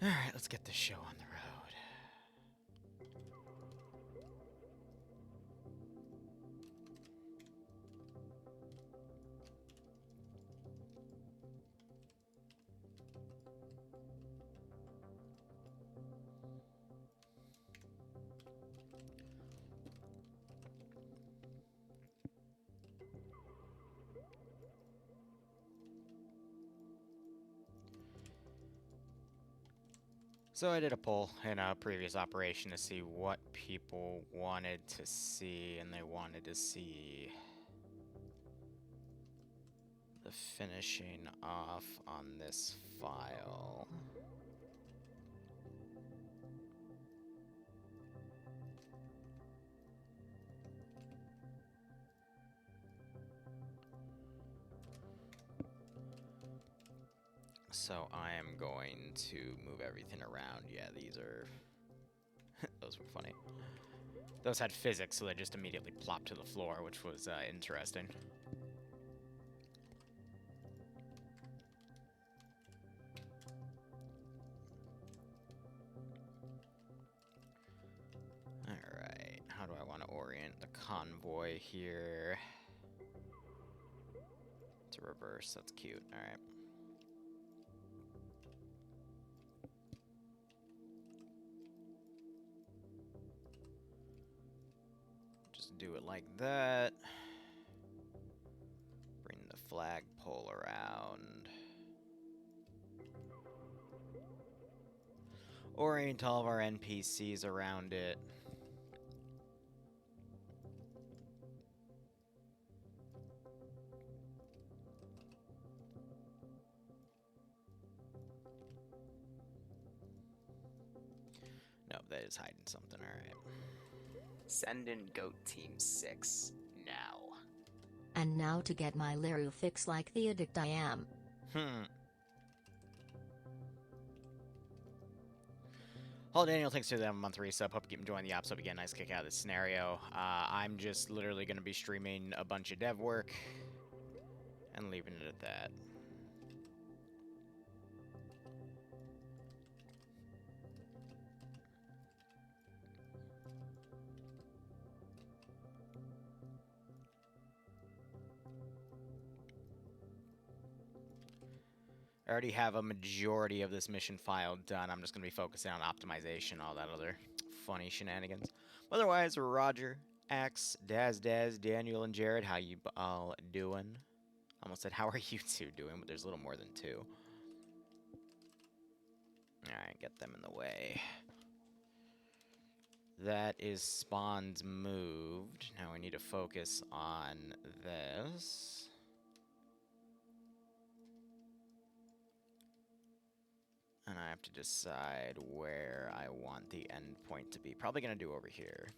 Alright, let's get this show on the road. So I did a poll in a previous operation to see what people wanted to see, and they wanted to see the finishing off on this file. So I am going to move everything around. Yeah, these are... those were funny. Those had physics, so they just immediately plopped to the floor, which was interesting. Alright, how do I want to orient the convoy here? To reverse, that's cute. Alright. Just do it like that. Bring the flagpole around. Orient all of our NPCs around it. No, that is hiding something, alright. Send in Goat Team 6 now. And now to get my Liru fix like the addict I am. Hello, Daniel. Thanks for the month resub. Hope you keep enjoying the ops. Hope you get a nice kick out of this scenario. I'm just literally going to be streaming a bunch of dev work and leaving it at that. I already have a majority of this mission file done. I'm just going to be focusing on optimization, all that other funny shenanigans. Otherwise, Roger, Axe, Daz, Daniel, and Jared, how you all doing? I almost said, how are you two doing? But there's a little more than two. Alright, get them in the way. That is spawns moved. Now we need to focus on this. And I have to decide where I want the endpoint to be. Probably going to do over here.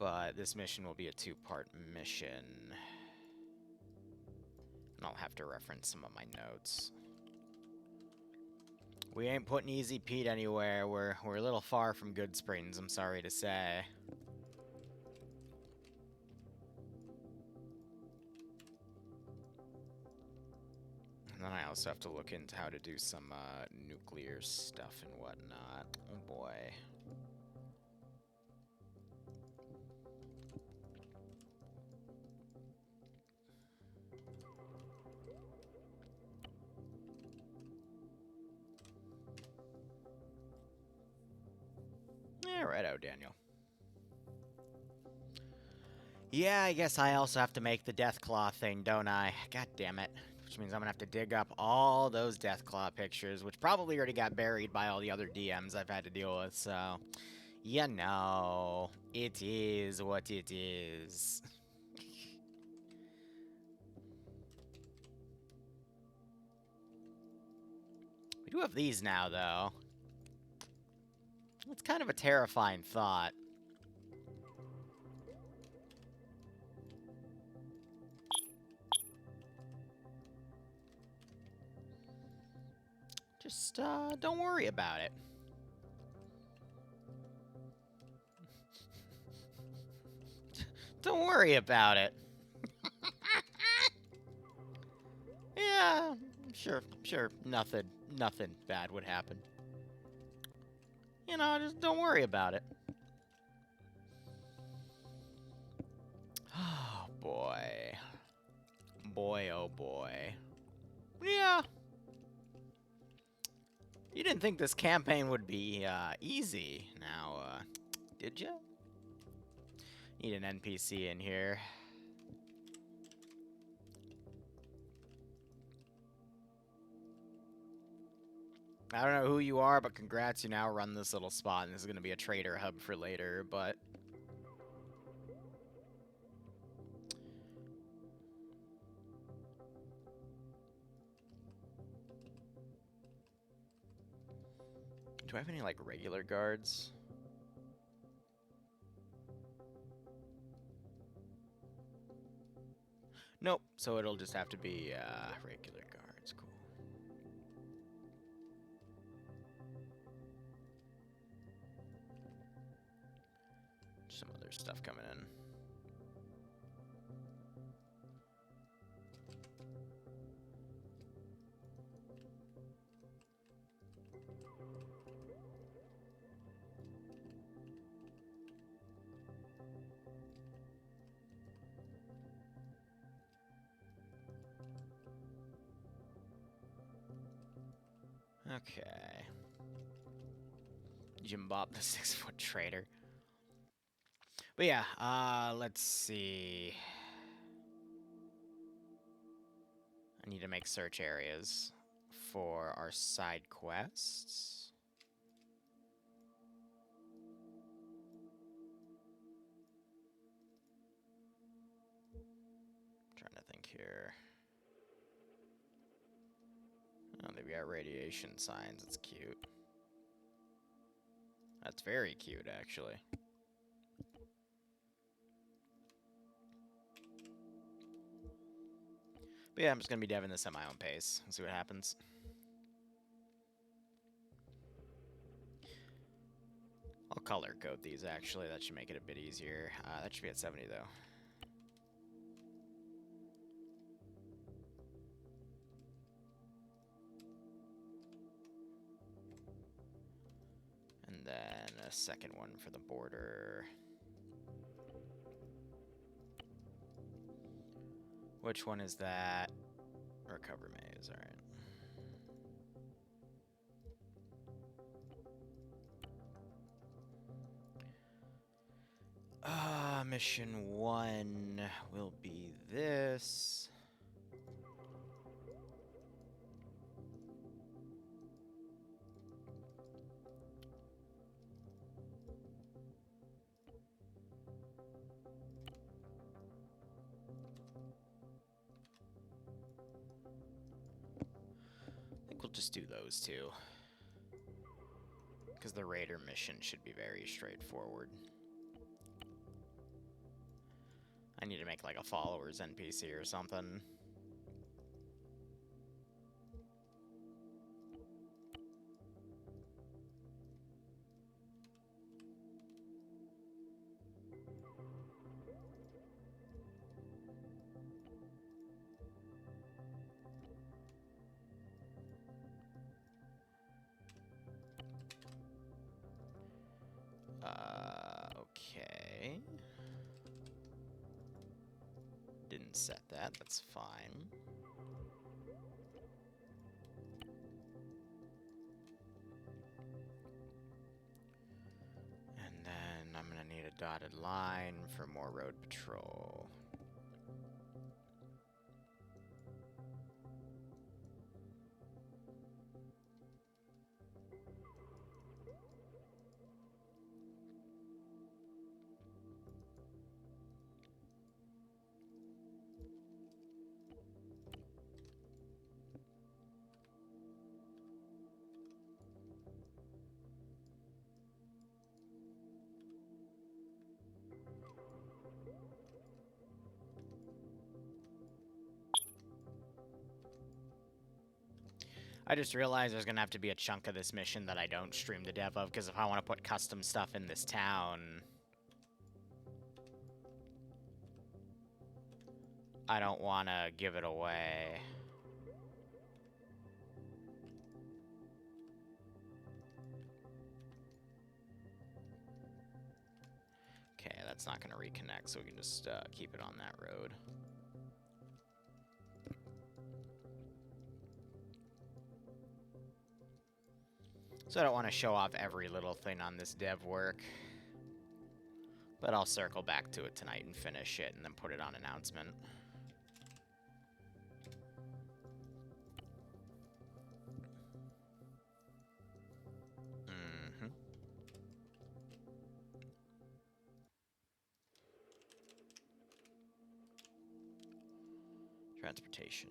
But this mission will be a two-part mission. And I'll have to reference some of my notes. We ain't putting Easy Pete anywhere. We're a little far from Good Springs, I'm sorry to say. And then I also have to look into how to do some nuclear stuff and whatnot. Oh boy. Yeah, righto, Daniel. Yeah, I guess I also have to make the Deathclaw thing, don't I? God damn it. Which means I'm gonna have to dig up all those Deathclaw pictures, which probably already got buried by all the other DMs I've had to deal with, so... You know, it is what it is. We do have these now, though. It's kind of a terrifying thought. Just, don't worry about it. Don't worry about it. Yeah, sure, nothing bad would happen. You know, just don't worry about it. Oh, boy. Boy, oh boy. Yeah. You didn't think this campaign would be, easy. Now, did ya? Need an NPC in here. I don't know who you are, but congrats, you now run this little spot, and this is gonna be a trader hub for later, but... Do I have any, like, regular guards? Nope, so it'll just have to be, regular guards. Cool. Some other stuff coming in. Okay. Jim Bob, the 6-foot trader. But yeah, let's see. I need to make search areas for our side quests. Trying to think here. Oh, they've got radiation signs. It's cute. That's very cute, actually. But yeah, I'm just gonna be deving this at my own pace and see what happens. I'll color code these, actually. That should make it a bit easier. That should be at 70, though. And then a second one for the border. Which one is that? Recover maze, alright. Mission 1 will be this. I think we'll just do those two. Because the raider mission should be very straightforward. I need to make like a followers NPC or something. Okay. Didn't set that, that's fine. And then I'm gonna need a dotted line for more road patrol. I just realized there's gonna have to be a chunk of this mission that I don't stream the dev of, because if I want to put custom stuff in this town... I don't want to give it away. Okay, that's not going to reconnect, so we can just keep it on that road. So I don't want to show off every little thing on this dev work. But I'll circle back to it tonight and finish it and then put it on announcement. Transportation.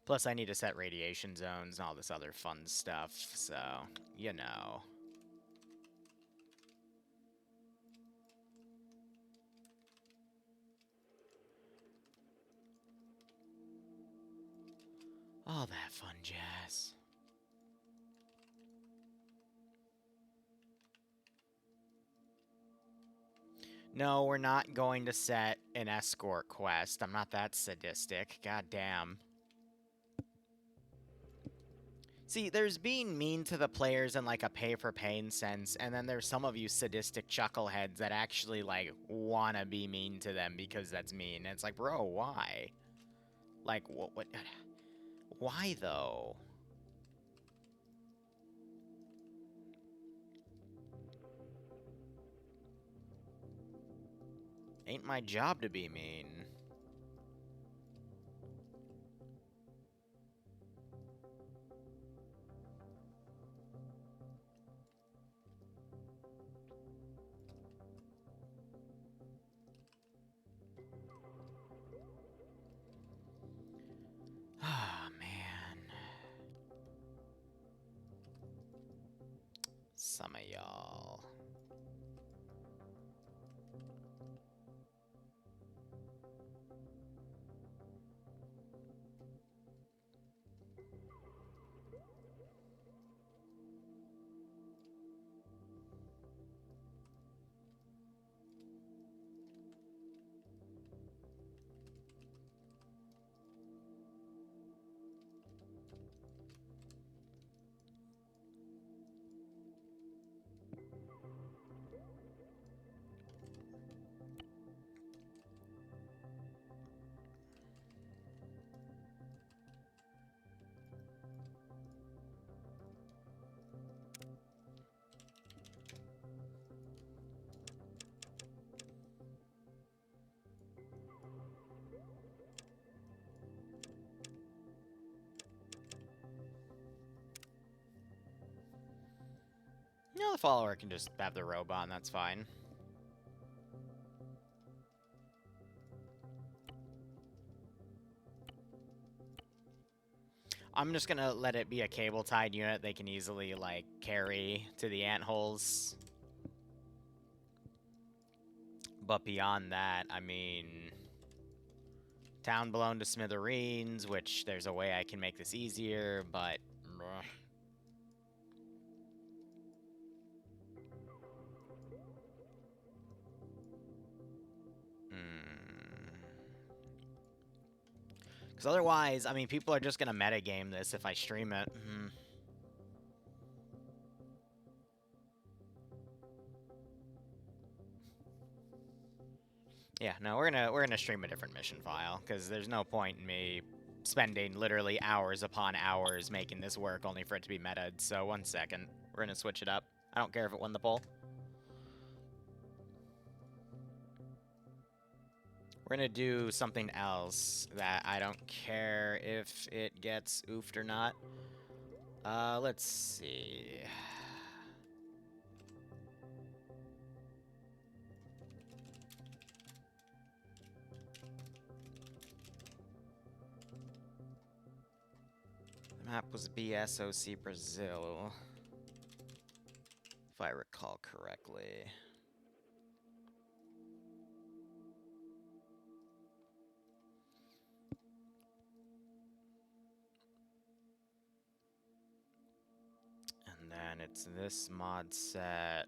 Plus, I need to set radiation zones and all this other fun stuff, so, you know. All that fun jazz. No, we're not going to set an escort quest. I'm not that sadistic. God damn. See, there's being mean to the players in, like, a pay-for-pain sense, and then there's some of you sadistic chuckleheads that actually, like, wanna be mean to them because that's mean. And it's like, bro, why? Like, what? Why, though? Ain't my job to be mean. Ah, man. Some of y'all. No, the follower can just have the robe on, that's fine. I'm just gonna let it be a cable-tied unit they can easily, like, carry to the antholes. But beyond that, I mean... Town blown to smithereens, which there's a way I can make this easier, but... Because otherwise, I mean, people are just gonna metagame this if I stream it. Yeah, no, we're gonna stream a different mission file, because there's no point in me spending literally hours upon hours making this work only for it to be meta'd. So 1 second, we're gonna switch it up. I don't care if it won the poll. We're gonna do something else that I don't care if it gets oofed or not. Let's see. The map was BSOC Brazil, if I recall correctly. And then it's this mod set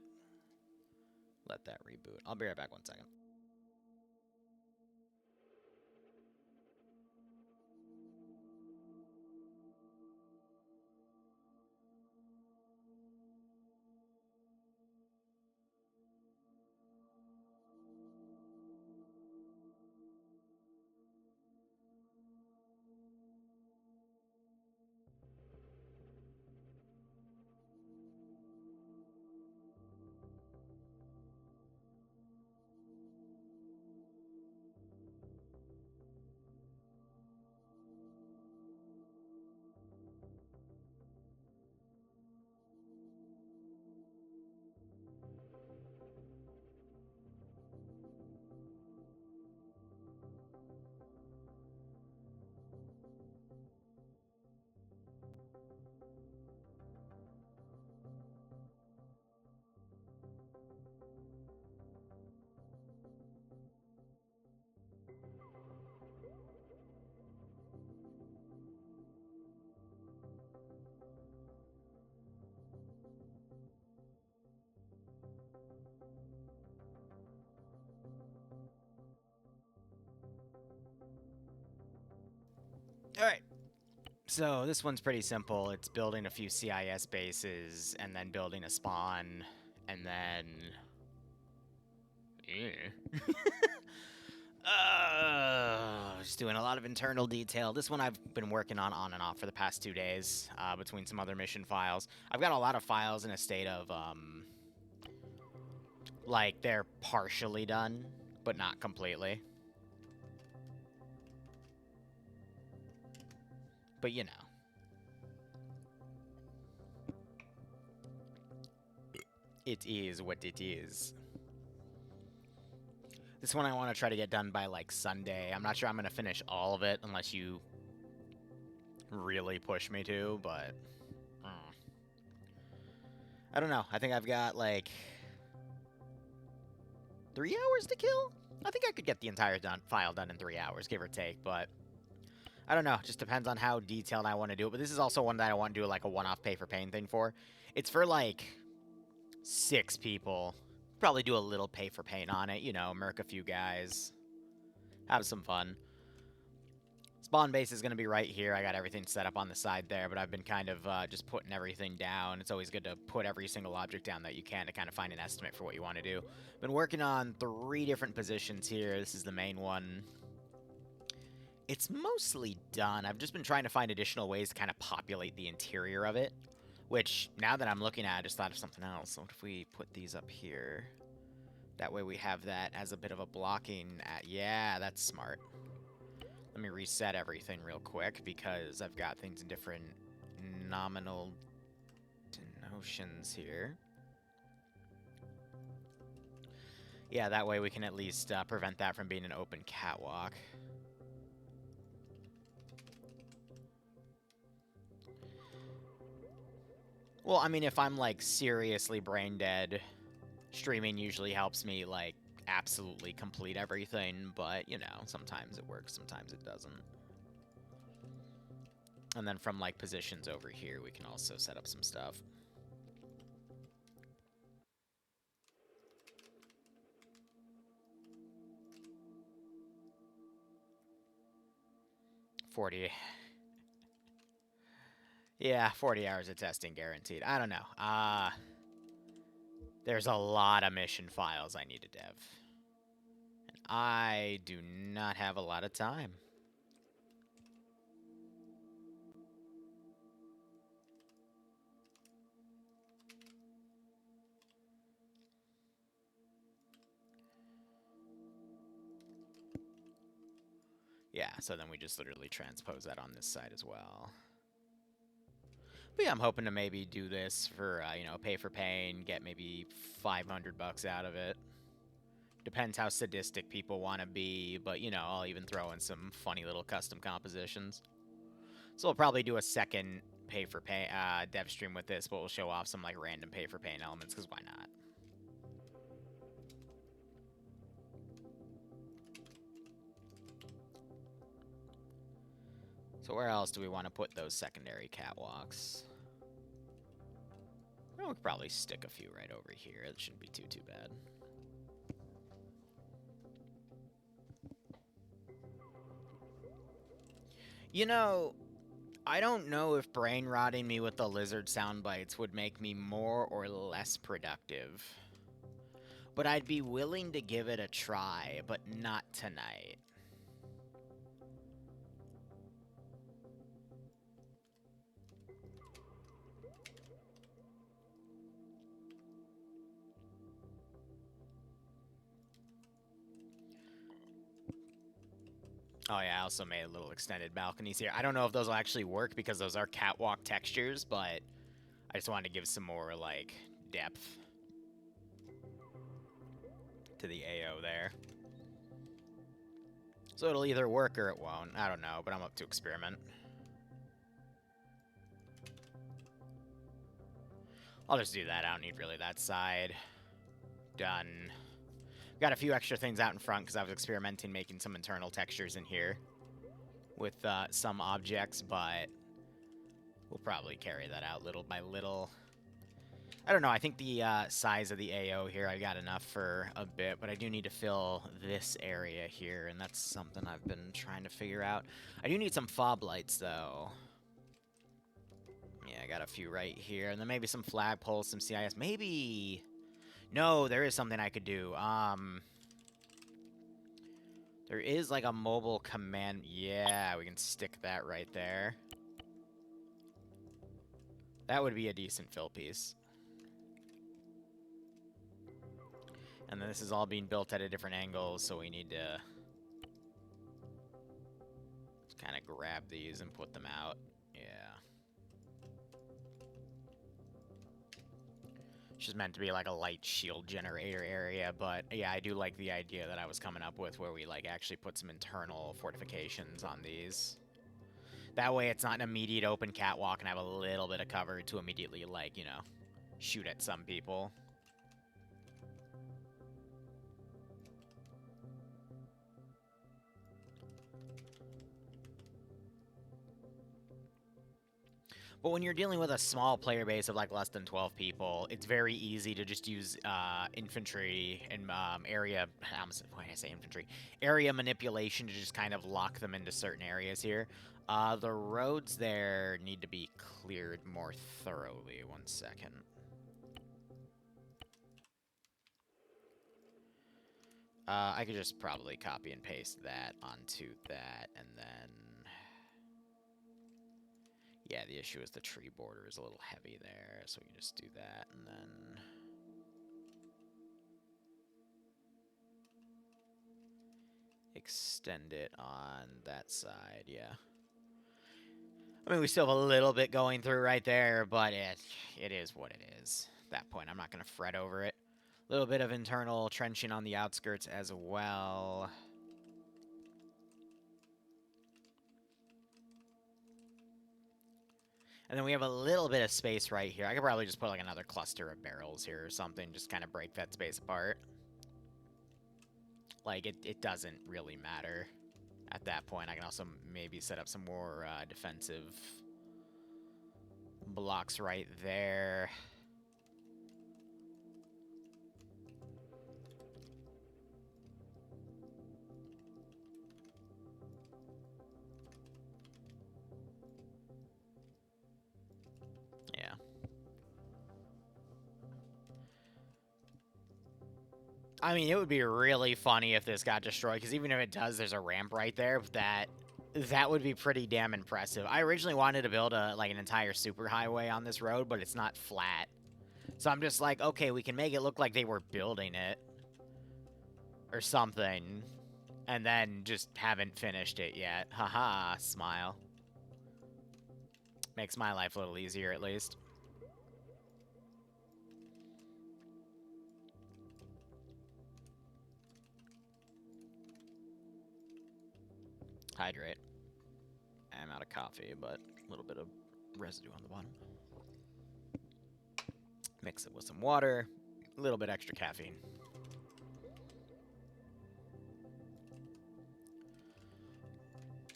let that reboot. I'll be right back 1 second. Alright, so this one's pretty simple. It's building a few CIS bases, and then building a spawn, and then... just doing a lot of internal detail. This one I've been working on and off for the past 2 days, between some other mission files. I've got a lot of files in a state of, like, they're partially done, but not completely. But, you know. It is what it is. This one I want to try to get done by, like, Sunday. I'm not sure I'm going to finish all of it unless you really push me to, but... I don't know. I think I've got, like... 3 hours to kill? I think I could get the entire file done in 3 hours, give or take, but... I don't know. It just depends on how detailed I want to do it. But this is also one that I want to do like a one-off pay-for-pain thing for. It's for like 6 people. Probably do a little pay-for-pain on it. You know, murk a few guys. Have some fun. Spawn base is going to be right here. I got everything set up on the side there. But I've been kind of just putting everything down. It's always good to put every single object down that you can to kind of find an estimate for what you want to do. Been working on 3 different positions here. This is the main one. It's mostly done. I've just been trying to find additional ways to kind of populate the interior of it. Which, now that I'm looking at it, I just thought of something else. What if we put these up here? That way we have that as a bit of a blocking... yeah, that's smart. Let me reset everything real quick, because I've got things in different nominal denotions here. Yeah, that way we can at least prevent that from being an open catwalk. Well, I mean, if I'm, like, seriously brain dead, streaming usually helps me, like, absolutely complete everything, but, you know, sometimes it works, sometimes it doesn't. And then from, like, positions over here, we can also set up some stuff. Yeah, 40 hours of testing guaranteed. I don't know. There's a lot of mission files I need to dev. And I do not have a lot of time. Yeah, so then we just literally transpose that on this side as well. But yeah, I'm hoping to maybe do this for, you know, pay for pain, get maybe 500 bucks out of it. Depends how sadistic people want to be, but, you know, I'll even throw in some funny little custom compositions. So we'll probably do a second pay for pain dev stream with this, but we'll show off some, like, random pay for pain elements, because why not? So where else do we want to put those secondary catwalks? Well, we could probably stick a few right over here. It shouldn't be too bad. You know, I don't know if brain rotting me with the lizard sound bites would make me more or less productive. But I'd be willing to give it a try, but not tonight. Oh yeah, I also made a little extended balconies here. I don't know if those will actually work because those are catwalk textures, but I just wanted to give some more, like, depth to the AO there. So it'll either work or it won't. I don't know, but I'm up to experiment. I'll just do that. I don't need really that side. Done. Got a few extra things out in front because I was experimenting making some internal textures in here with some objects, but we'll probably carry that out little by little. I don't know, I think the size of the AO here, I got enough for a bit, but I do need to fill this area here, and that's something I've been trying to figure out. I do need some fob lights, though. Yeah, I got a few right here, and then maybe some flagpoles, some CIS. Maybe... No, there is something I could do. There is, like, a mobile command... Yeah, we can stick that right there. That would be a decent fill piece. And then this is all being built at a different angle, so we need to kind of grab these and put them out. Yeah. It's just meant to be like a light shield generator area, but yeah, I do like the idea that I was coming up with where we like actually put some internal fortifications on these. That way it's not an immediate open catwalk and I have a little bit of cover to immediately, like, you know, shoot at some people. But when you're dealing with a small player base of like less than 12 people, it's very easy to just use infantry and area. Why did I say infantry? Area manipulation to just kind of lock them into certain areas here. The roads there need to be cleared more thoroughly. 1 second. I could just probably copy and paste that onto that, and then... Yeah, the issue is the tree border is a little heavy there, so we can just do that, and then... extend it on that side, yeah. I mean, we still have a little bit going through right there, but it is what it is. At that point, I'm not going to fret over it. A little bit of internal trenching on the outskirts as well. And then we have a little bit of space right here. I could probably just put like another cluster of barrels here or something, just kind of break that space apart. Like, it doesn't really matter at that point. I can also maybe set up some more defensive blocks right there. Yeah. I mean, it would be really funny if this got destroyed, because even if it does, there's a ramp right there. That would be pretty damn impressive. I originally wanted to build like an entire superhighway on this road, but it's not flat. So I'm just like, okay, we can make it look like they were building it or something, and then just haven't finished it yet. Haha, smile. Makes my life a little easier, at least. Hydrate. I'm out of coffee, but a little bit of residue on the bottom. Mix it with some water, a little bit extra caffeine.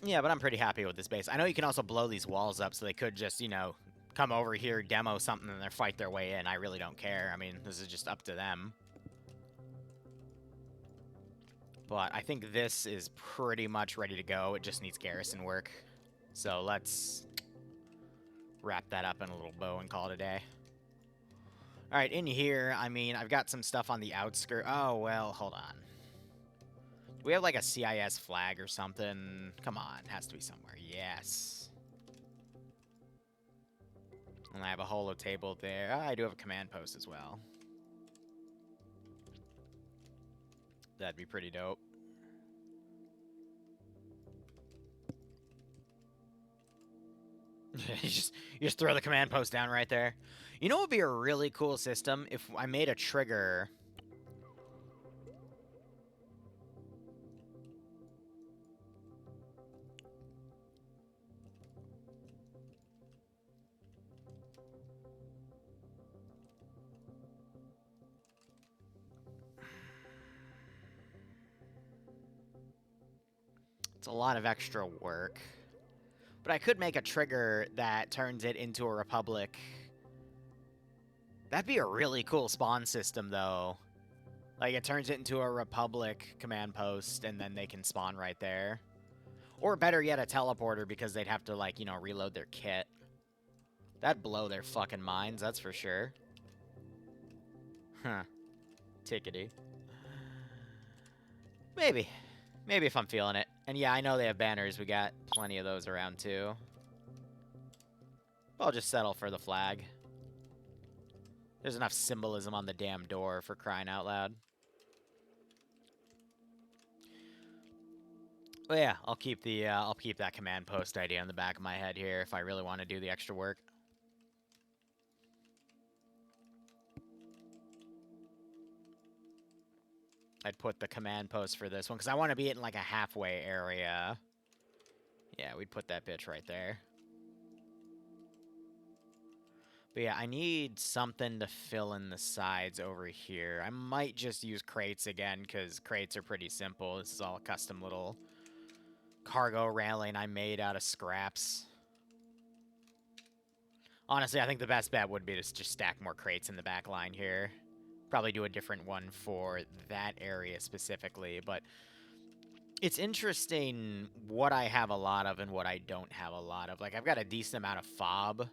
Yeah, but I'm pretty happy with this base. I know you can also blow these walls up, so they could just, you know, come over here, demo something, and then fight their way in. I really don't care. I mean, this is just up to them. But I think this is pretty much ready to go. It just needs garrison work. So let's wrap that up in a little bow and call it a day. Alright, in here, I mean, I've got some stuff on the outskirt. Oh, well, hold on. Do we have like a CIS flag or something? Come on, it has to be somewhere. Yes. And I have a holo table there. Oh, I do have a command post as well. That'd be pretty dope. you just throw the command post down right there. You know what would be a really cool system? If I made a trigger... It's a lot of extra work. But I could make a trigger that turns it into a Republic. That'd be a really cool spawn system, though. Like, it turns it into a Republic command post, and then they can spawn right there. Or better yet, a teleporter, because they'd have to, like, you know, reload their kit. That'd blow their fucking minds, that's for sure. Huh. Tickety. Maybe. Maybe if I'm feeling it. And yeah, I know they have banners. We got plenty of those around, too. I'll just settle for the flag. There's enough symbolism on the damn door for crying out loud. But yeah, I'll keep that command post idea in the back of my head here if I really want to do the extra work. I'd put the command post for this one because I want to be in like a halfway area. Yeah, we'd put that bitch right there. But yeah, I need something to fill in the sides over here. I might just use crates again because crates are pretty simple. This is all a custom little cargo railing I made out of scraps. Honestly, I think the best bet would be to just stack more crates in the back line here. Probably do a different one for that area specifically, but it's interesting what I have a lot of and what I don't have a lot of. Like, I've got a decent amount of fob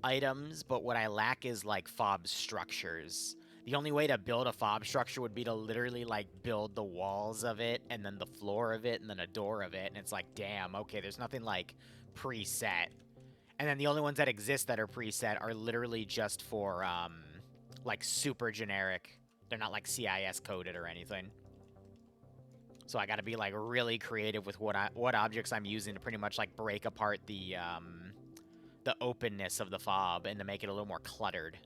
items, but what I lack is, like, fob structures. The only way to build a fob structure would be to literally, like, build the walls of it, and then the floor of it, and then a door of it, and it's like, damn, okay, there's nothing, like, preset. And then the only ones that exist that are preset are literally just for, like, super generic. They're not, like, CIS coded or anything. So I gotta be, like, really creative with what objects I'm using to pretty much, like, break apart the openness of the fob and to make it a little more cluttered.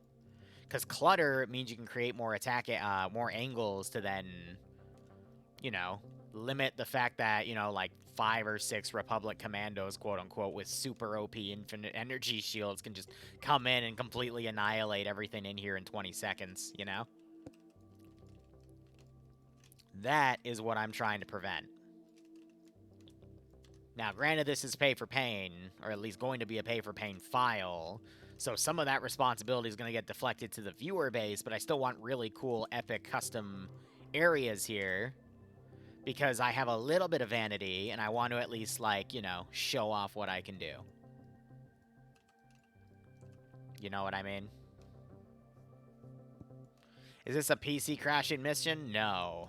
Because clutter means you can create more more angles to then, you know, limit the fact that, you know, like 5 or 6 Republic commandos, quote unquote, with super OP infinite energy shields can just come in and completely annihilate everything in here in 20 seconds, you know? That is what I'm trying to prevent. Now, granted, this is pay-for-pain, or at least going to be a pay-for-pain file, so some of that responsibility is going to get deflected to the viewer base, but I still want really cool, epic, custom areas here, because I have a little bit of vanity, and I want to at least, like, you know, show off what I can do. You know what I mean? Is this a PC crashing mission? No.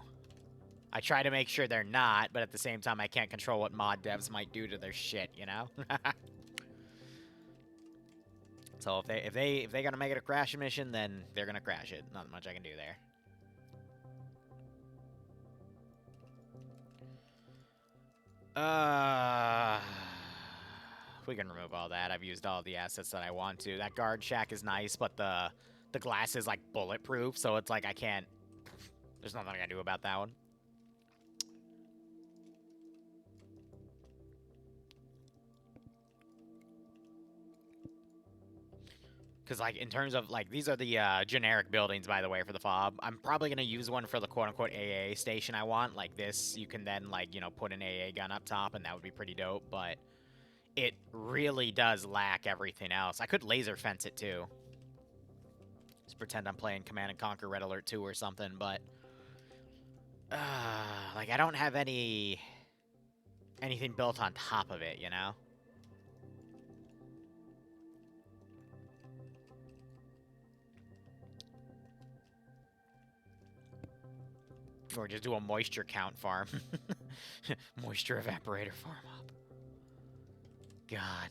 I try to make sure they're not, but at the same time, I can't control what mod devs might do to their shit, you know? So if they gonna make it a crash mission, then they're gonna crash it. Not much I can do there. We can remove all that. I've used all the assets that I want to. That guard shack is nice, but the glass is like bulletproof, so it's like I can't. There's nothing I can do about that one. Because, like, in terms of, like, these are the generic buildings, by the way, for the fob. I'm probably going to use one for the quote-unquote AA station I want. Like this, you can then, like, you know, put an AA gun up top, and that would be pretty dope. But it really does lack everything else. I could laser fence it, too. Just pretend I'm playing Command & Conquer Red Alert 2 or something, but... like, I don't have anything built on top of it, you know? Or just do a moisture count farm. Moisture evaporator farm up. God.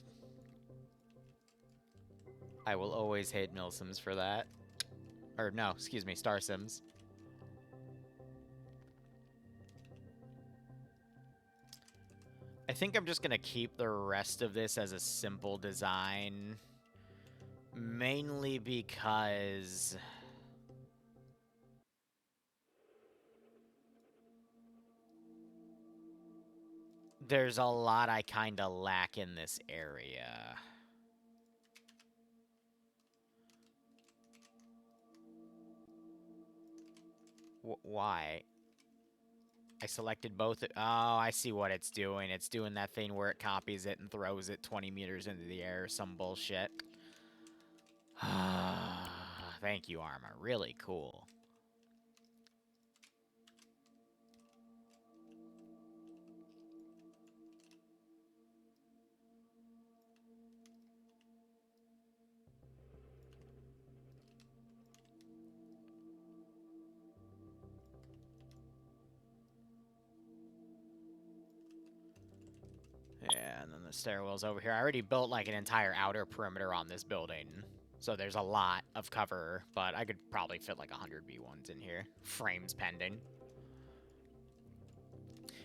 I will always hate Milsims for that. Or no, excuse me, Star Sims. I think I'm just gonna keep the rest of this as a simple design. Mainly because... there's a lot I kinda lack in this area. Why? I selected both. Oh, I see what it's doing. It's doing that thing where it copies it and throws it 20 meters into the air. Some bullshit. Thank you, Arma. Really cool. Yeah, and then the stairwell's over here. I already built, like, an entire outer perimeter on this building. So there's a lot of cover, but I could probably fit, like, 100 B1s in here. Frames pending.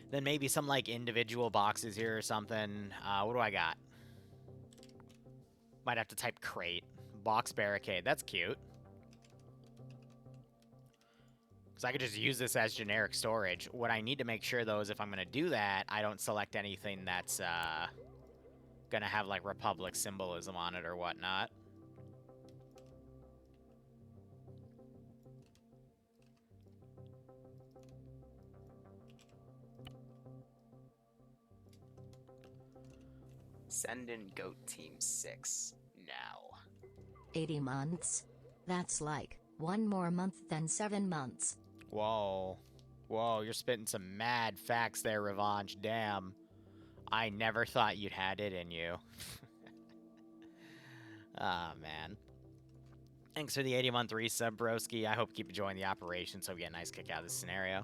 Then maybe some, like, individual boxes here or something. What do I got? Might have to type crate. Box barricade. That's cute. Because I could just use this as generic storage. What I need to make sure, though, is if I'm going to do that, I don't select anything that's going to have, like, Republic symbolism on it or whatnot. Send in Goat Team 6 now. 80 months? That's like 1 more month than 7 months. Whoa. Whoa, you're spitting some mad facts there, Revanche. Damn. I never thought you'd had it in you. Ah, man. Thanks for the 80-month resub, broski. I hope you keep enjoying the operation so we get a nice kick out of this scenario.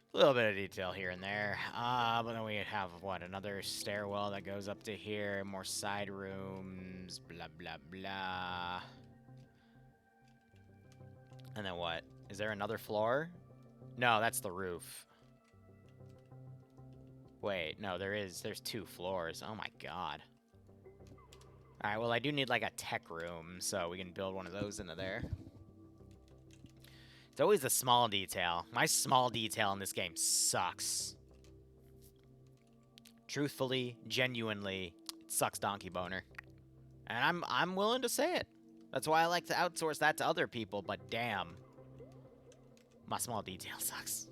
A little bit of detail here and there. But then we have, what, another stairwell that goes up to here. More side rooms. Blah, blah, blah. And then what? Is there another floor? No, that's the roof. Wait, no, there's 2 floors. Oh my god. Alright, well, I do need, like, a tech room, so we can build one of those into there. It's always the small detail. My small detail in this game sucks. Truthfully, genuinely, it sucks Donkey Boner. And I'm willing to say it. That's why I like to outsource that to other people, but damn. My small detail sucks.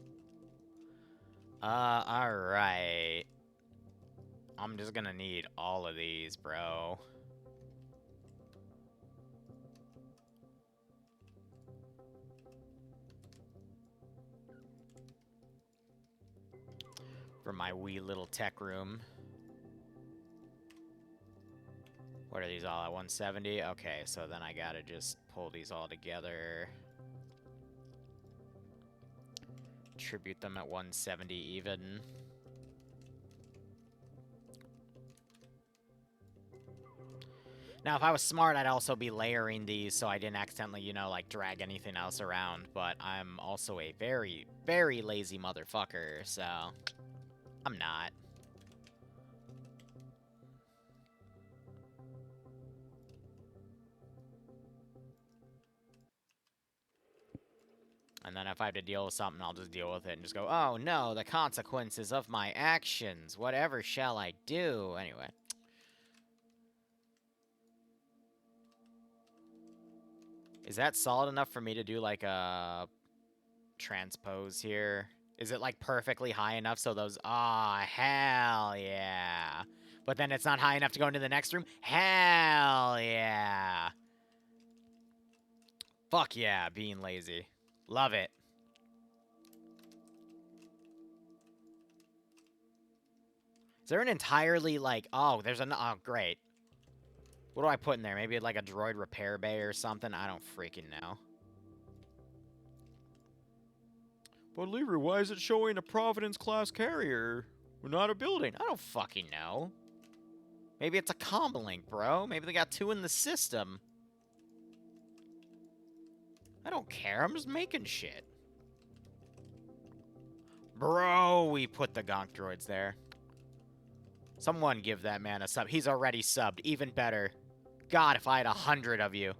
Alright. I'm just gonna need all of these, bro. For my wee little tech room. What are these all at 170? Okay, so then I gotta just pull these all together. Tribute them at 170 even. Now, if I was smart, I'd also be layering these so I didn't accidentally, you know, like, drag anything else around. But I'm also a very, very lazy motherfucker, so I'm not. And then if I have to deal with something, I'll just deal with it and just go, oh no, the consequences of my actions. Whatever shall I do? Anyway. Is that solid enough for me to do, like, a transpose here? Is it, like, perfectly high enough so those... Ah, hell yeah. But then it's not high enough to go into the next room? Hell yeah. Fuck yeah, being lazy. Love it. Is there an entirely, like... Oh, there's an... Oh, great. What do I put in there? Maybe, like, a droid repair bay or something? I don't freaking know. But, Liru, why is it showing a Providence-class carrier? We're not a building. I don't fucking know. Maybe it's a comlink, bro. Maybe they got 2 in the system. I don't care. I'm just making shit. Bro, we put the gonk droids there. Someone give that man a sub. He's already subbed. Even better. God, if I had 100 of you.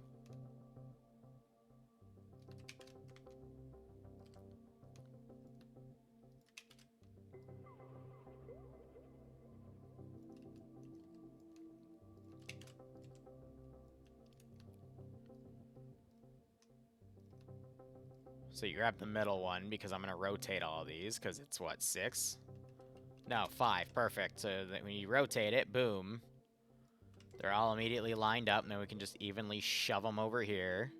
So you grab the middle one, because I'm going to rotate all of these, because it's, what, 6? No, 5. Perfect. So that when you rotate it, boom. They're all immediately lined up, and then we can just evenly shove them over here.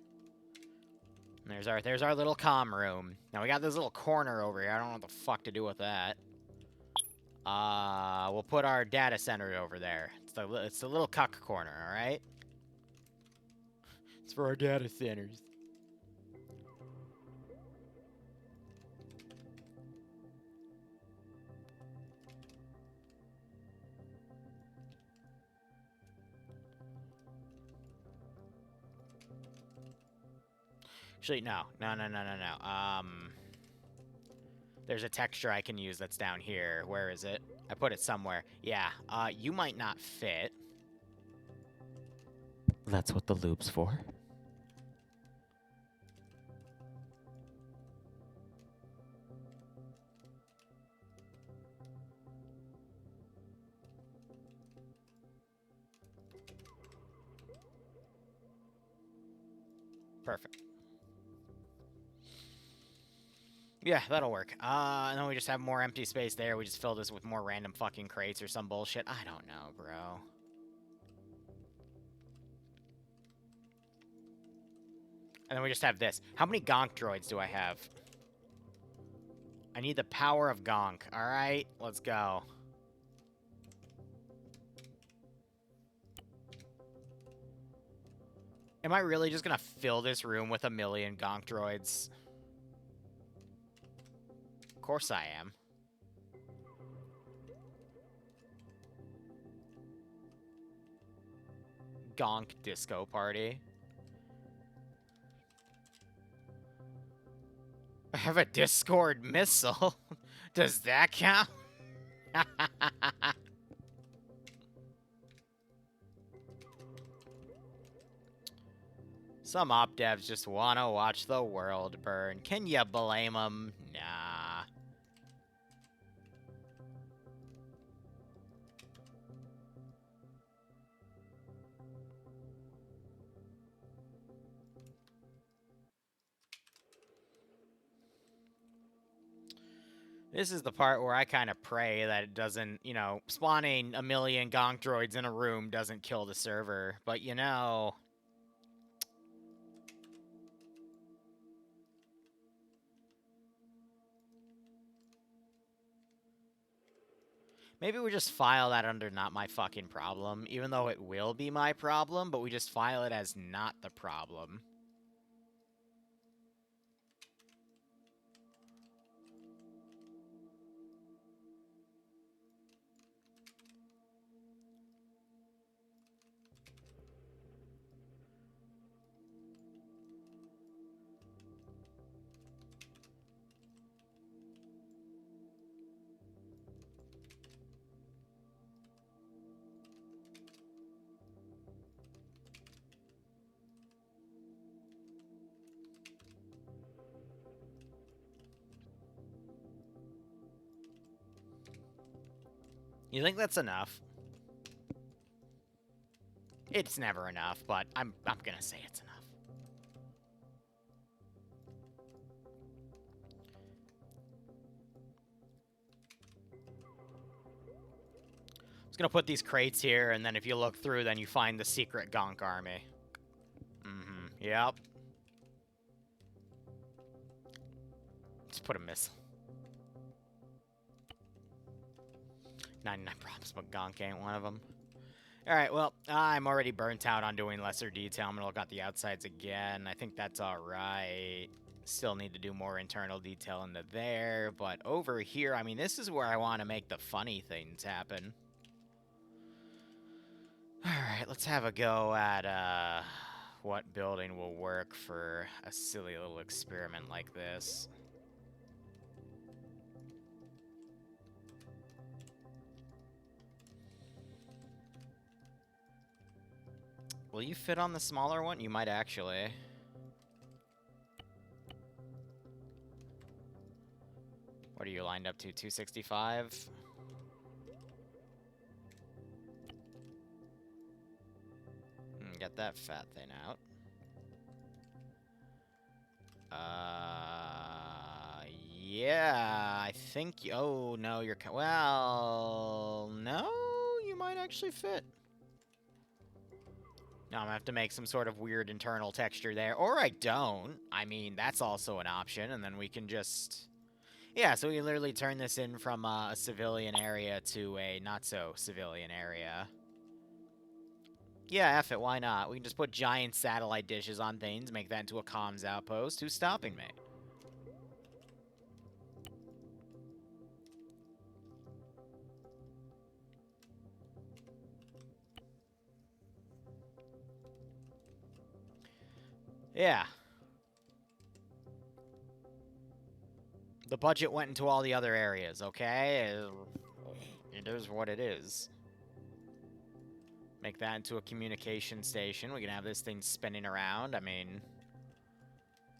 And there's our little comm room. Now, we got this little corner over here. I don't know what the fuck to do with that. We'll put our data center over there. It's the little cuck corner, alright? It's for our data centers. Actually, no. There's a texture I can use that's down here. Where is it? I put it somewhere. Yeah, you might not fit. That's what the loop's for. Perfect. Yeah, that'll work. And then we just have more empty space there. We just fill this with more random fucking crates or some bullshit. I don't know, bro. And then we just have this. How many gonk droids do I have? I need the power of gonk. Alright, let's go. Am I really just gonna fill this room with 1,000,000 gonk droids? Of course I am. Gonk disco party. I have a Discord missile. Does that count? Some op devs just want to watch the world burn. Can you blame them? Nah. This is the part where I kind of pray that it doesn't, you know, spawning 1,000,000 gonk droids in a room doesn't kill the server. But, you know... Maybe we just file that under not my fucking problem, even though it will be my problem, but we just file it as not the problem. You think that's enough? It's never enough, but I'm gonna say it's enough. Just gonna put these crates here, and then if you look through, then you find the secret gonk army. Yep. Just put a missile. 99 problems, but Gonk ain't one of them. Alright, well, I'm already burnt out on doing lesser detail. I'm gonna look at the outsides again. I think that's alright. Still need to do more internal detail into there, but over here, I mean, this is where I want to make the funny things happen. Alright, let's have a go at, what building will work for a silly little experiment like this. Will you fit on the smaller one? You might actually. What are you lined up to? 265? Get that fat thing out. Yeah, I think. Oh, no, you're. Well, no, you might actually fit. No, I'm gonna have to make some sort of weird internal texture there. Or I don't. I mean, that's also an option, and then we can just... Yeah, so we can literally turn this in from a civilian area to a not-so-civilian area. Yeah, F it, why not? We can just put giant satellite dishes on things, make that into a comms outpost. Who's stopping me? Yeah. The budget went into all the other areas, okay? It is what it is. Make that into a communication station. We can have this thing spinning around. I mean,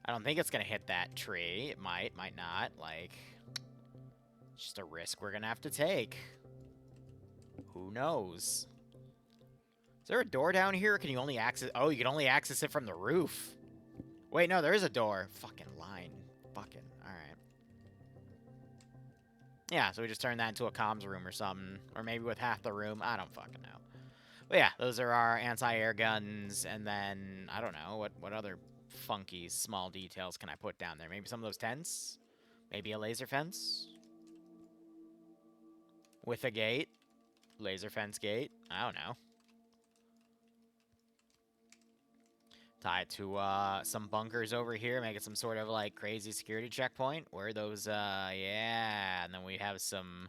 I don't think it's going to hit that tree. It might not. Like, just a risk we're going to have to take. Who knows? Is there a door down here? Or can you only access... Oh, you can only access it from the roof. Wait, no, there is a door. Fucking line. Fucking. Alright. Yeah, so we just turn that into a comms room or something. Or maybe with half the room. I don't fucking know. But yeah, those are our anti-air guns. And then, I don't know, what other funky small details can I put down there? Maybe some of those tents? Maybe a laser fence? With a gate? Laser fence gate? I don't know. Tie it to some bunkers over here, make it some sort of like crazy security checkpoint. Where those, yeah, and then we have some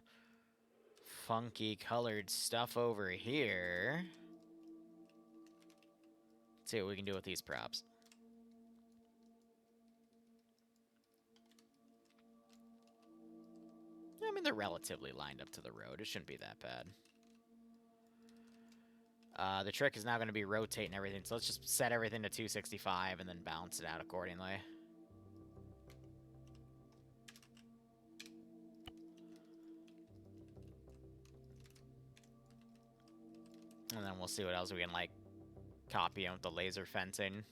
funky colored stuff over here. Let's see what we can do with these props. I mean, they're relatively lined up to the road. It shouldn't be that bad. The trick is now going to be rotating everything, so let's just set everything to 265 and then balance it out accordingly. And then we'll see what else we can, like, copy with the laser fencing.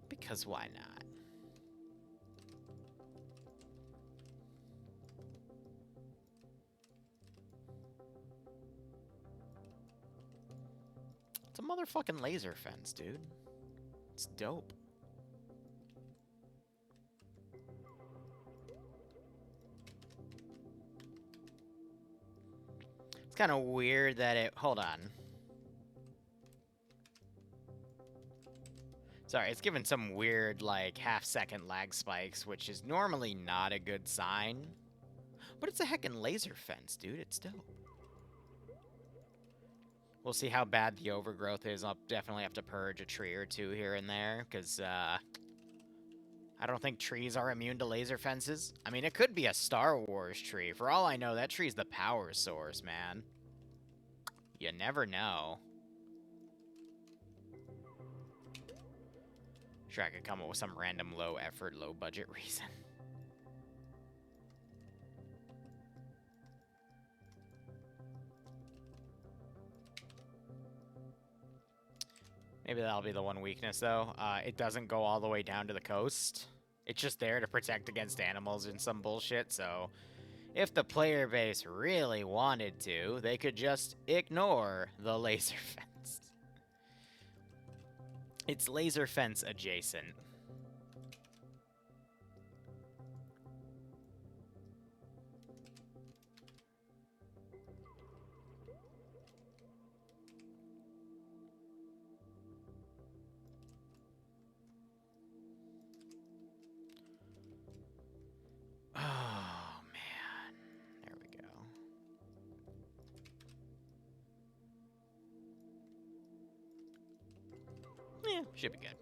Because why not? It's a motherfucking laser fence, dude. It's dope. It's kind of weird that it... Hold on. Sorry, it's given some weird, like, half-second lag spikes, which is normally not a good sign. But it's a heckin' laser fence, dude. It's dope. We'll see how bad the overgrowth is. I'll definitely have to purge a tree or two here and there, because, I don't think trees are immune to laser fences. I mean, it could be a Star Wars tree. For all I know, that tree's the power source, man. You never know. Sure, I could come up with some random low-effort, low-budget reason. Maybe that'll be the one weakness, though. It doesn't go all the way down to the coast. It's just there to protect against animals and some bullshit, so... If the player base really wanted to, they could just ignore the laser fence. It's laser fence adjacent. Oh, man. There we go. Yeah, should be good.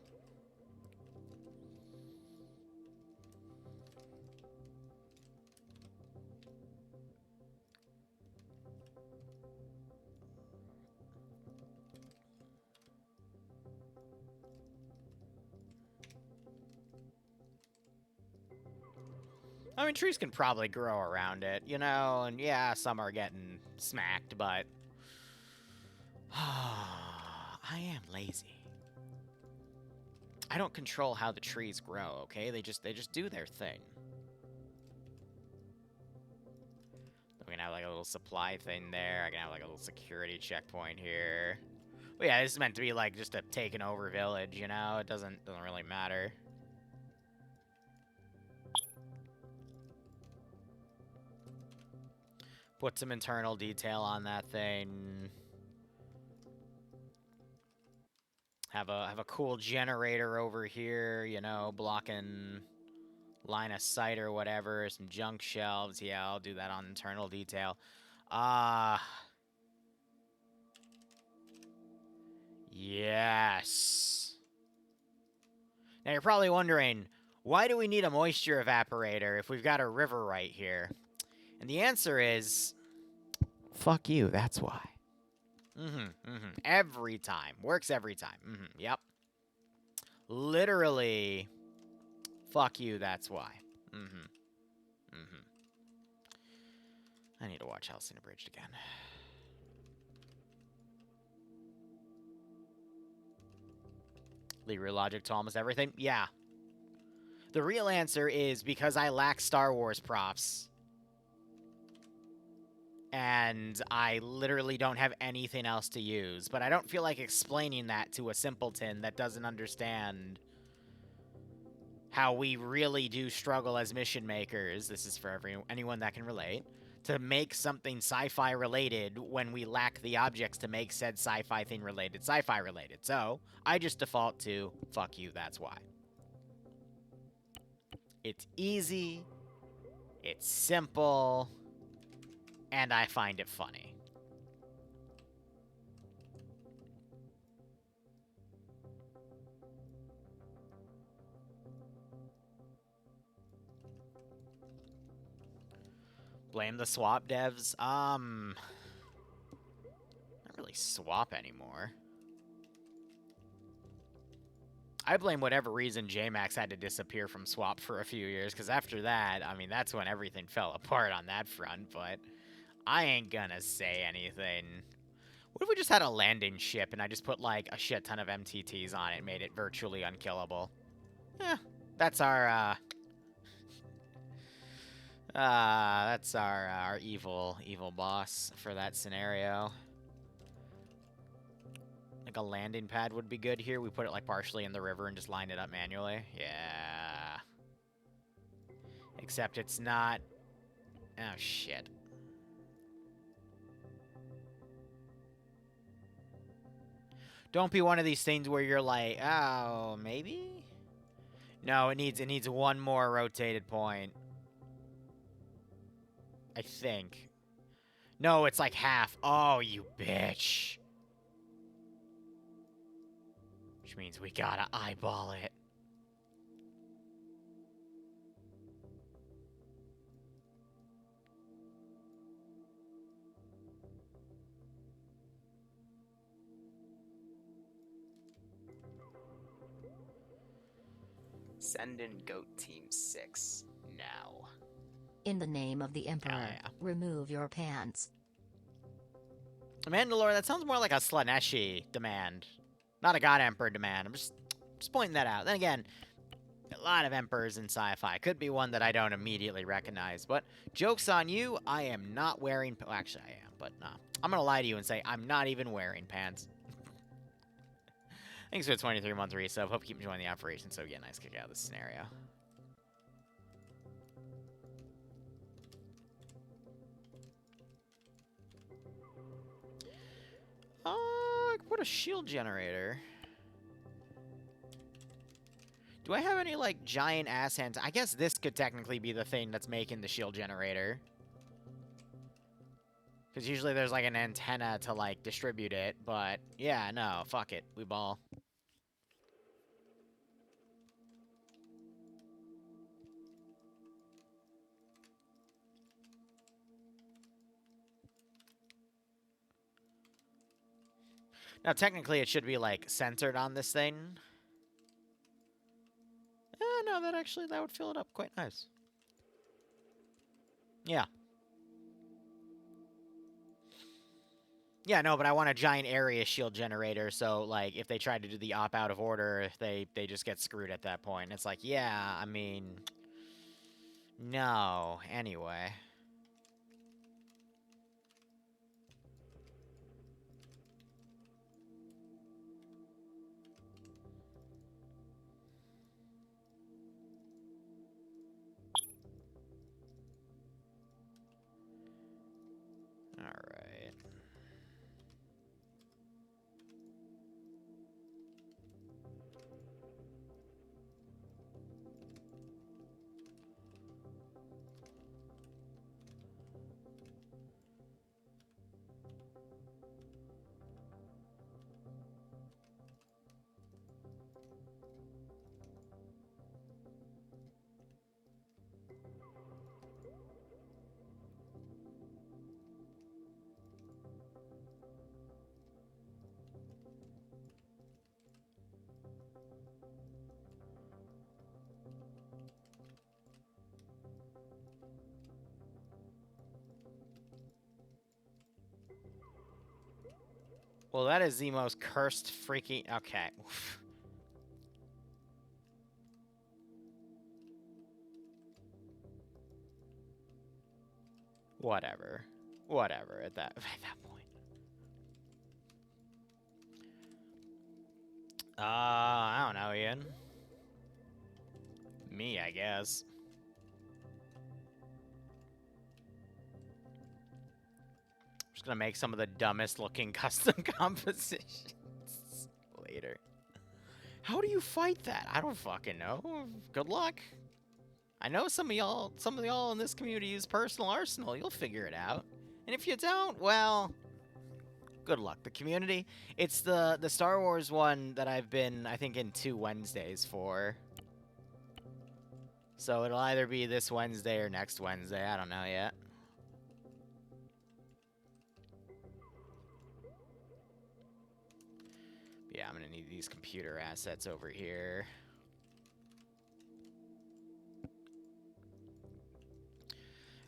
I mean, trees can probably grow around it, you know, and yeah, some are getting smacked, but I am lazy. I don't control how the trees grow, okay? They just do their thing. We can have like a little supply thing there. I can have like a little security checkpoint here. But yeah, this is meant to be like just a taken over village, you know? It doesn't really matter. Put some internal detail on that thing. Have a cool generator over here, you know, blocking line of sight or whatever. Some junk shelves. Yeah, I'll do that on internal detail. Yes. Now you're probably wondering, why do we need a moisture evaporator if we've got a river right here? And the answer is, fuck you, that's why. Every time. Works every time. Yep. Literally, fuck you, that's why. I need to watch Hellsing Abridged again. Liru logic to almost everything? Yeah. The real answer is because I lack Star Wars props. And I literally don't have anything else to use. But I don't feel like explaining that to a simpleton that doesn't understand how we really do struggle as mission makers. This is for anyone that can relate. To make something sci-fi related when we lack the objects to make said sci-fi thing related sci-fi related. So, I just default to, fuck you, that's why. It's easy, it's simple, and I find it funny. Blame the swap devs? Not really swap anymore. I blame whatever reason JMax had to disappear from swap for a few years, because after that, I mean, that's when everything fell apart on that front, but I ain't gonna say anything. What if we just had a landing ship and I just put, like, a shit ton of MTTs on it and made it virtually unkillable? That's our, that's our evil boss for that scenario. Like a landing pad would be good here. We put it like partially in the river and just line it up manually. Yeah. Except it's not. Oh, shit. Don't be one of these things where you're like, oh, maybe? No, it needs one more rotated point. I think. No, it's like half. Oh, you bitch. Which means we gotta eyeball it. Send in Goat Team 6 now. In the name of the Emperor, yeah. remove your pants. Mandalore, that sounds more like a Slaneshi demand. Not a God Emperor demand. I'm just pointing that out. Then again, a lot of Emperors in sci-fi. Could be one that I don't immediately recognize. But joke's on you, I am not wearing... Well, actually, I am, but no. I'm going to lie to you and say I'm not even wearing pants. Thanks for the 23-month resub. Hope you keep enjoying the operation so we get a nice kick out of this scenario. What a shield generator. Do I have any, like, giant ass hands? I guess this could technically be the thing that's making the shield generator. Because usually there's, like, an antenna to, like, distribute it. But, yeah, no, fuck it. We ball. Now, technically, it should be, like, centered on this thing. No, that would fill it up quite nice. Yeah. Yeah, no, but I want a giant area shield generator, so, like, if they try to do the op out of order, they just get screwed at that point. It's like, yeah, I mean... No, anyway. Alright. Well, that is the most cursed freaking... Okay. Whatever. Whatever at that point. I don't know, Ian. Me, I guess. I'm just gonna make some of the dumbest looking custom compositions later. How do you fight that? I don't fucking know. Good luck. I know some of y'all in this community use personal arsenal. You'll figure it out. And if you don't, well, good luck. The community, it's the Star Wars one that I've been, I think, in 2 Wednesdays for. So it'll either be this Wednesday or next Wednesday. I don't know yet. Yeah, I'm gonna need these computer assets over here.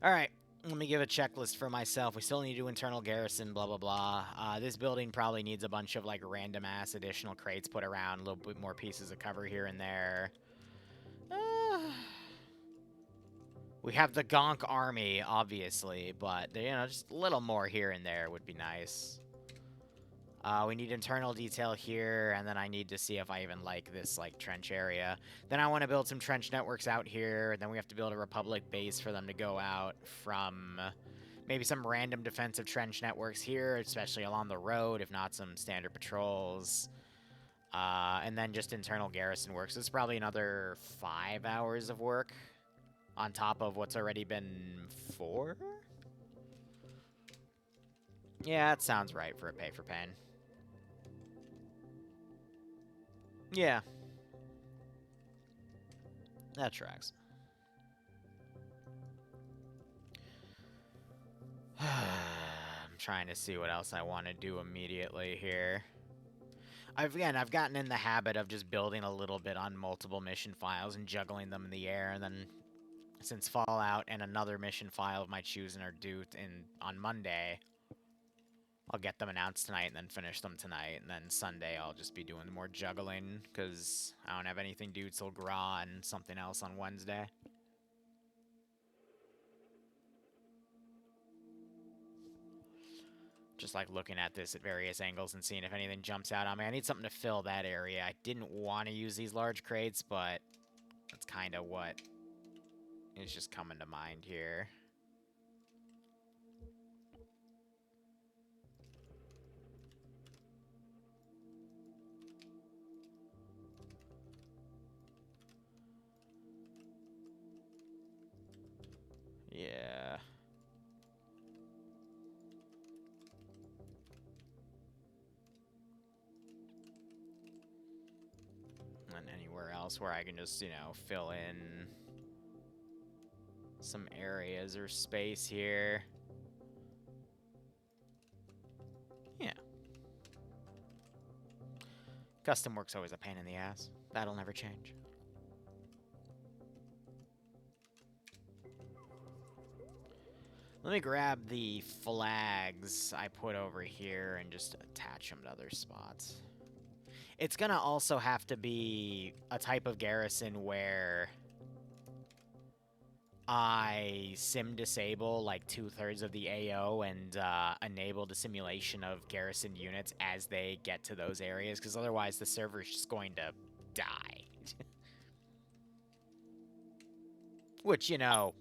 Alright, let me give a checklist for myself. We still need to do internal garrison, blah, blah, blah. This building probably needs a bunch of, like, random-ass additional crates put around, a little bit more pieces of cover here and there. We have the Gonk army, obviously, but, you know, just a little more here and there would be nice. We need internal detail here, and then I need to see if I even like this, like, trench area. Then I want to build some trench networks out here, and then we have to build a Republic base for them to go out from. Maybe some random defensive trench networks here, especially along the road, if not some standard patrols. And then just internal garrison work. So it's probably another 5 hours of work on top of what's already been 4? Yeah, that sounds right for a pay for pen. Yeah. That tracks. I'm trying to see what else I want to do immediately here. I've gotten in the habit of just building a little bit on multiple mission files and juggling them in the air, and then since Fallout and another mission file of my choosing are due on Monday, I'll get them announced tonight and then finish them tonight, and then Sunday I'll just be doing more juggling, because I don't have anything due till Gra and something else on Wednesday. Just like looking at this at various angles and seeing if anything jumps out on me. I need something to fill that area. I didn't want to use these large crates, but that's kind of what is just coming to mind here. Yeah. And anywhere else where I can just, you know, fill in some areas or space here. Yeah. Custom work's always a pain in the ass. That'll never change. Let me grab the flags I put over here and just attach them to other spots. It's gonna also have to be a type of garrison where I sim disable like 2/3 of the AO and enable the simulation of garrison units as they get to those areas, because otherwise the server's just going to die. Which, you know,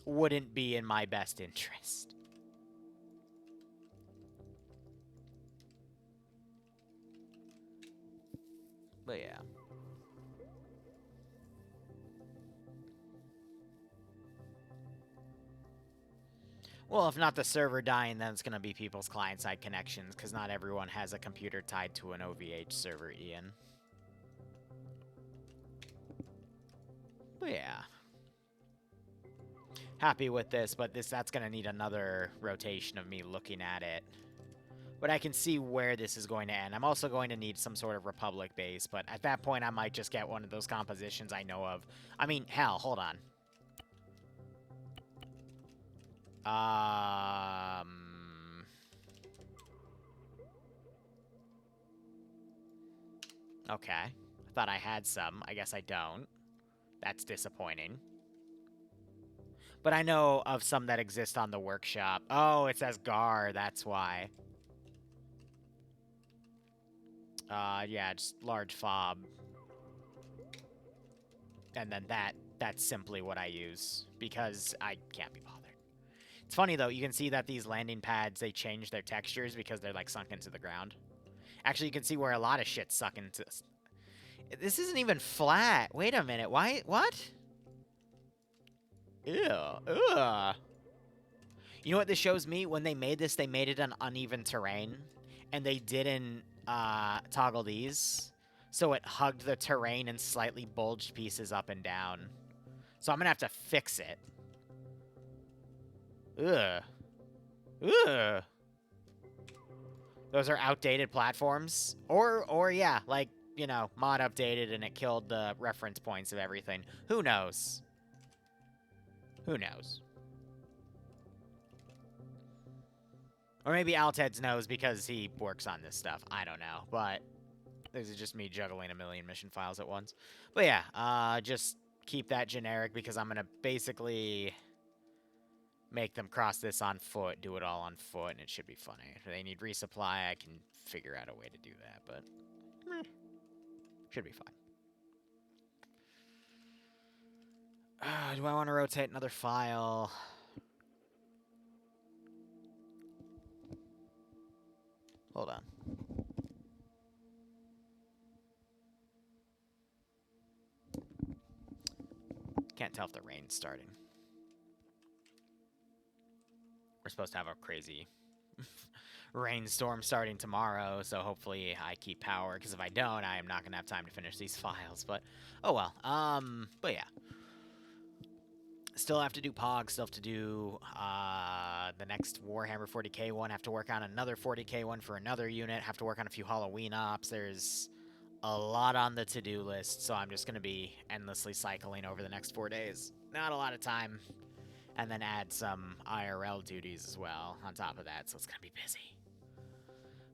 wouldn't be in my best interest. But yeah. Well, if not the server dying, then it's going to be people's client-side connections, because not everyone has a computer tied to an OVH server, Ian. But yeah. Happy with this, but that's going to need another rotation of me looking at it. But I can see where this is going to end. I'm also going to need some sort of Republic base, but at that point I might just get one of those compositions I know of. I mean, hell, hold on. Okay. I thought I had some. I guess I don't. That's disappointing. But I know of some that exist on the workshop. Oh, it says GAR, that's why. Yeah, just large fob. And then that's simply what I use, because I can't be bothered. It's funny, though, you can see that these landing pads, they change their textures because they're, like, sunk into the ground. Actually, you can see where a lot of shit's sunk into... This isn't even flat. Wait a minute, why? What? Ew. Ugh. You know what this shows me? When they made this, they made it an uneven terrain, and they didn't toggle these, so it hugged the terrain and slightly bulged pieces up and down. So I'm gonna have to fix it. Ugh. Ugh. Those are outdated platforms. Or yeah, like, you know, mod updated and it killed the reference points of everything. Who knows? Who knows? Or maybe Alteds knows because he works on this stuff. I don't know. But this is just me juggling a million mission files at once. But yeah, just keep that generic because I'm going to basically make them cross this on foot, do it all on foot, and it should be funny. If they need resupply, I can figure out a way to do that, but should be fine. Do I want to rotate another file? Hold on. Can't tell if the rain's starting. We're supposed to have a crazy rainstorm starting tomorrow, so hopefully I keep power, because if I don't, I am not going to have time to finish these files, but oh well. But yeah. Still have to do POG, still have to do the next Warhammer 40k one, have to work on another 40k one for another unit, have to work on a few Halloween ops. There's a lot on the to-do list, so I'm just going to be endlessly cycling over the next 4 days. Not a lot of time. And then add some IRL duties as well on top of that, so it's going to be busy.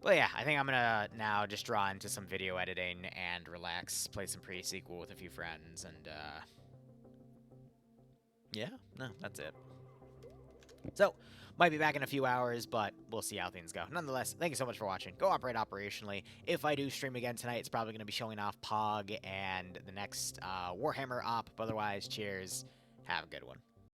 But yeah, I think I'm going to now just draw into some video editing and relax, play some pre-sequel with a few friends, and yeah, no, that's it. So, might be back in a few hours, but we'll see how things go. Nonetheless, thank you so much for watching. Go operate operationally. If I do stream again tonight, it's probably going to be showing off Pog and the next Warhammer op. But otherwise, cheers. Have a good one.